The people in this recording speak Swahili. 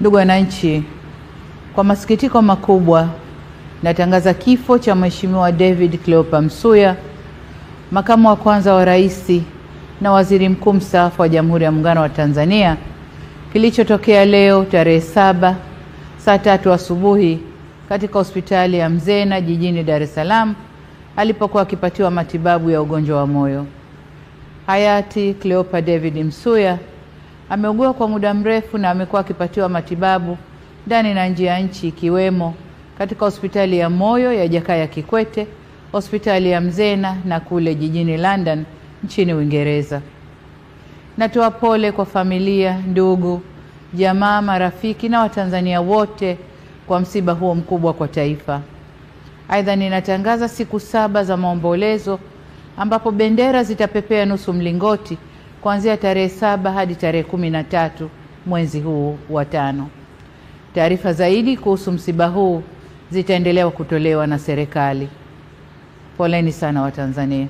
Ndugu wananchi, kwa masikitiko makubwa natangaza kifo cha Mheshimiwa David Cleopa Msuya, makamu wa kwanza wa rais na waziri mkuu mstaafu wa Jamhuri ya Muungano wa Tanzania, kilichotokea leo tarehe 7 saa 3 asubuhi katika hospitali ya Mzena jijini Dar es Salaam alipokuwa akipatiwa matibabu ya ugonjwa wa moyo. Hayati Cleopa David Msuya ameugua kwa muda mrefu na amekuwa akipatiwa matibabu ndani na nje ya nchi, ikiwemo katika hospitali ya moyo ya Jakaya Kikwete, hospitali ya Mzena na kule jijini London nchini Uingereza. Natoa pole kwa familia, ndugu, jamaa, marafiki na Watanzania wote kwa msiba huo mkubwa kwa taifa. Aidha, ninatangaza siku 7 za maombolezo ambapo bendera zitapepea nusu mlingoti kuanzia tarehe 7 hadi tarehe 13 mwezi huu wa 5. Taarifa zaidi kuhusu msiba huu zitaendelea kutolewa na serikali. Poleni sana Watanzania.